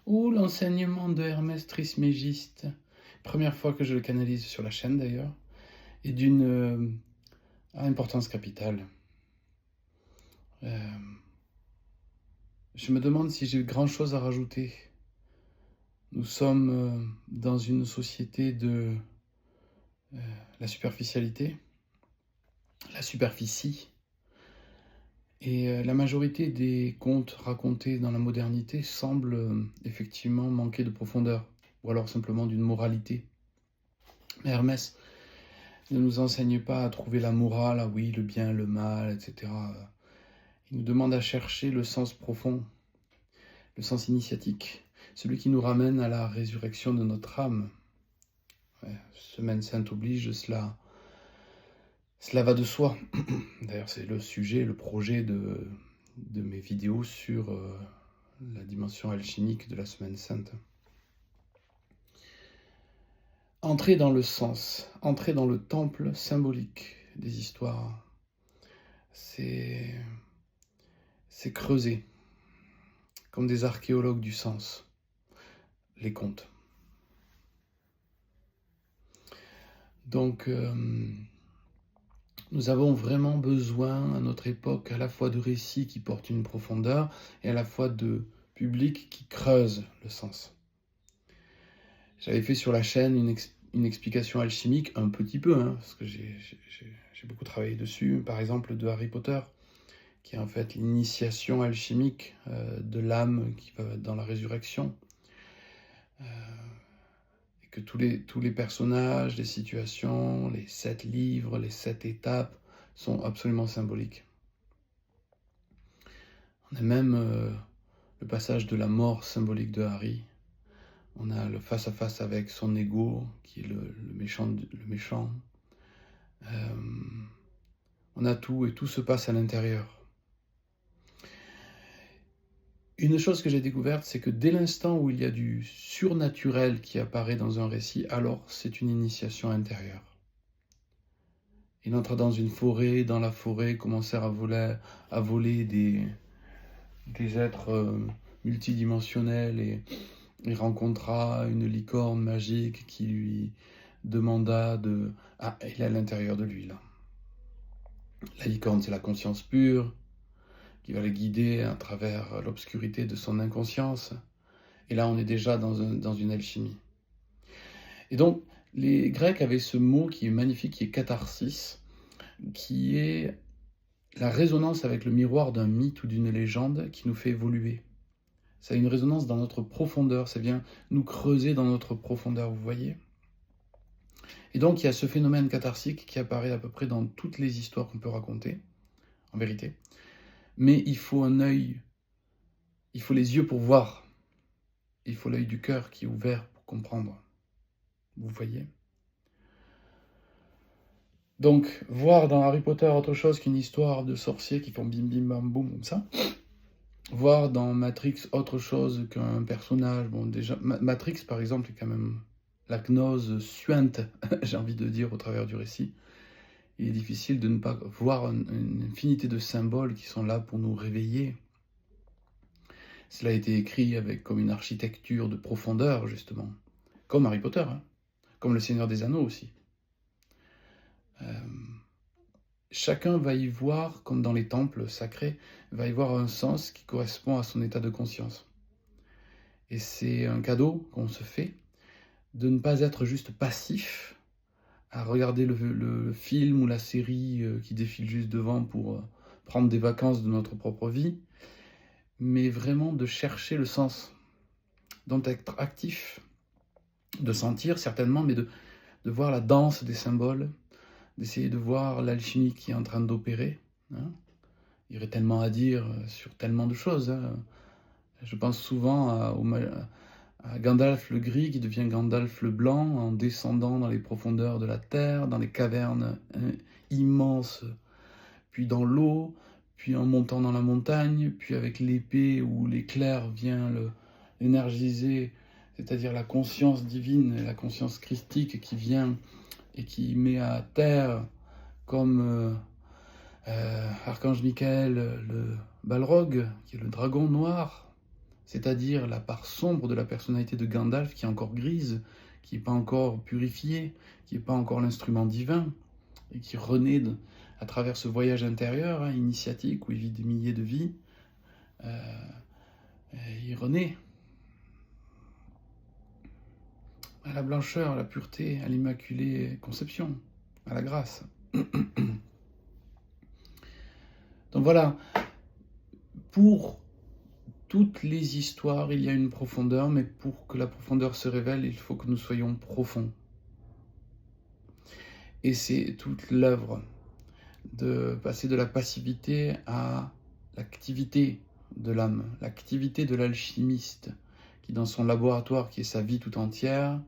ou l'enseignement de Hermès Trismégiste, première fois que je le canalise sur la chaîne d'ailleurs, est d'une importance capitale. Je me demande si j'ai grand chose à rajouter. Nous sommes dans une société de la superficialité, la superficie, et la majorité des contes racontés dans la modernité semblent effectivement manquer de profondeur, ou alors simplement d'une moralité. Mais Hermès ne nous enseigne pas à trouver la morale, ah oui, le bien, le mal, etc. Il nous demande à chercher le sens profond, le sens initiatique, celui qui nous ramène à la résurrection de notre âme. Ouais, Semaine Sainte oblige, cela va de soi. D'ailleurs, c'est le sujet, le projet de mes vidéos sur la dimension alchimique de la Semaine Sainte. Entrer dans le sens, entrer dans le temple symbolique des histoires, c'est creuser, comme des archéologues du sens, les contes. Donc, nous avons vraiment besoin, à notre époque, à la fois de récits qui portent une profondeur et à la fois de publics qui creusent le sens. J'avais fait sur la chaîne une explication alchimique, un petit peu, parce que j'ai beaucoup travaillé dessus, par exemple de Harry Potter, qui est en fait l'initiation alchimique de l'âme qui va dans la résurrection. Et que tous les personnages, les situations, les 7 livres, les 7 étapes sont absolument symboliques. On a même le passage de la mort symbolique de Harry. On a le face-à-face avec son ego, qui est le méchant. On a tout, et tout se passe à l'intérieur. Une chose que j'ai découverte, c'est que dès l'instant où il y a du surnaturel qui apparaît dans un récit, alors c'est une initiation intérieure. Il entre dans une forêt, dans la forêt, commencer à voler des êtres multidimensionnels, et il rencontra une licorne magique qui lui demanda de... Ah, il est à l'intérieur de lui, là. La licorne, c'est la conscience pure, qui va le guider à travers l'obscurité de son inconscience. Et là, on est déjà dans une alchimie. Et donc, les Grecs avaient ce mot qui est magnifique, qui est catharsis, qui est la résonance avec le miroir d'un mythe ou d'une légende qui nous fait évoluer. Ça a une résonance dans notre profondeur, ça vient nous creuser dans notre profondeur, vous voyez. Et donc, il y a ce phénomène catharsique qui apparaît à peu près dans toutes les histoires qu'on peut raconter, en vérité. Mais il faut un œil, il faut les yeux pour voir. Il faut l'œil du cœur qui est ouvert pour comprendre. Vous voyez ? Donc, voir dans Harry Potter autre chose qu'une histoire de sorciers qui font bim bim bam boum comme ça. Voir dans Matrix autre chose qu'un personnage. Bon, déjà, Matrix, par exemple, est quand même la gnose suinte, j'ai envie de dire, au travers du récit. Il est difficile de ne pas voir une infinité de symboles qui sont là pour nous réveiller. Cela a été écrit avec comme une architecture de profondeur, justement. Comme Harry Potter, comme le Seigneur des Anneaux aussi. Chacun va y voir, comme dans les temples sacrés, va y voir un sens qui correspond à son état de conscience. Et c'est un cadeau qu'on se fait de ne pas être juste passif à regarder le film ou la série qui défile juste devant pour prendre des vacances de notre propre vie, mais vraiment de chercher le sens, d'être actif, de sentir certainement, mais de voir la danse des symboles, d'essayer de voir l'alchimie qui est en train d'opérer. Il y aurait tellement à dire sur tellement de choses. Je pense souvent à Gandalf le gris qui devient Gandalf le blanc en descendant dans les profondeurs de la terre, dans les cavernes immenses, puis dans l'eau, puis en montant dans la montagne, puis avec l'épée où l'éclair vient l'énergiser, c'est-à-dire la conscience divine, la conscience christique qui vient et qui met à terre comme Archange Michael le Balrog, qui est le dragon noir, c'est-à-dire la part sombre de la personnalité de Gandalf qui est encore grise, qui n'est pas encore purifiée, qui n'est pas encore l'instrument divin, et qui renaît à travers ce voyage intérieur, initiatique, où il vit des milliers de vies. Il renaît à la blancheur, à la pureté, à l'immaculée conception, à la grâce. Donc voilà, pour toutes les histoires, il y a une profondeur, mais pour que la profondeur se révèle, il faut que nous soyons profonds. Et c'est toute l'œuvre de passer de la passivité à l'activité de l'âme, l'activité de l'alchimiste, qui dans son laboratoire, qui est sa vie tout entière,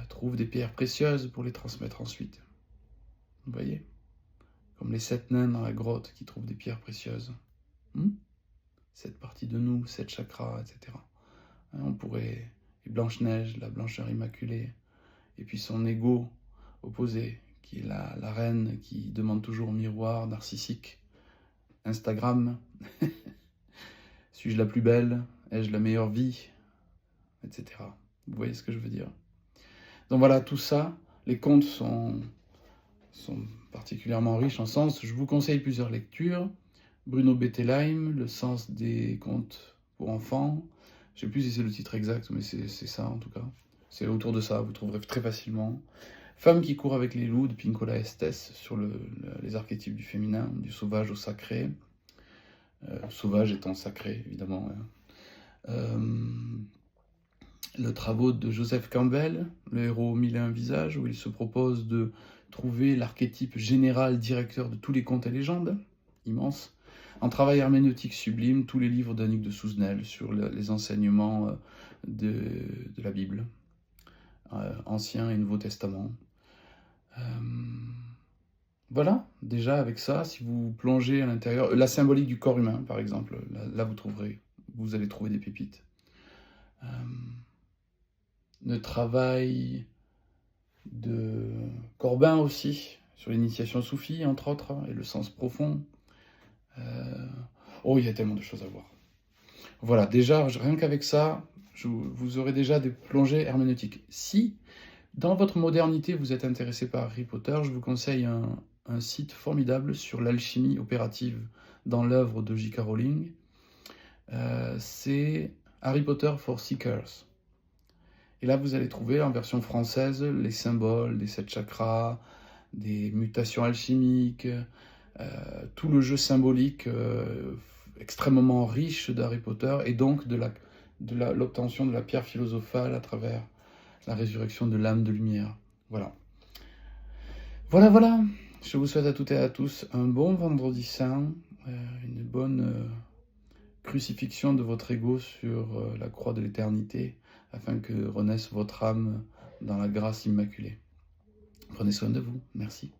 trouve des pierres précieuses pour les transmettre ensuite. Vous voyez ? Comme les 7 nains dans la grotte qui trouvent des pierres précieuses. Cette partie de nous, 7 chakras, etc. On pourrait... Et Blanche-Neige, la blancheur immaculée. Et puis son ego opposé, qui est la reine qui demande toujours au miroir narcissique. Instagram. Suis-je la plus belle? Ai-je la meilleure vie? Etc. Vous voyez ce que je veux dire? Donc voilà, tout ça, les contes sont particulièrement riches en sens. Je vous conseille plusieurs lectures. Bruno Bettelheim, Le sens des contes pour enfants. Je ne sais plus si c'est le titre exact, mais c'est ça en tout cas. C'est autour de ça, vous trouverez très facilement. Femme qui court avec les loups de Pincola Estés sur les archétypes du féminin, du sauvage au sacré. Sauvage étant sacré, évidemment. Le travaux de Joseph Campbell, le héros aux 1001 visages, où il se propose de trouver l'archétype général directeur de tous les contes et légendes, immense. En travail herméneutique sublime, tous les livres d'Annick de Souzenel sur les enseignements de la Bible, Ancien et Nouveau Testament. Voilà, déjà avec ça, si vous plongez à l'intérieur, la symbolique du corps humain par exemple, là vous allez trouver des pépites. Le travail de Corbin aussi, sur l'initiation soufie entre autres, et le sens profond. Oh, il y a tellement de choses à voir. Voilà, déjà, rien qu'avec ça, vous aurez déjà des plongées herméneutiques. Si, dans votre modernité, vous êtes intéressé par Harry Potter, je vous conseille un site formidable sur l'alchimie opérative dans l'œuvre de J.K. Rowling. C'est Harry Potter for Seekers. Et là, vous allez trouver en version française les symboles des 7 chakras, des mutations alchimiques, tout le jeu symbolique extrêmement riche d'Harry Potter, et donc de l'obtention de la pierre philosophale à travers la résurrection de l'âme de lumière. Voilà. Voilà. Je vous souhaite à toutes et à tous un bon vendredi saint, une bonne crucifixion de votre ego sur la croix de l'éternité, afin que renaisse votre âme dans la grâce immaculée. Prenez soin de vous. Merci.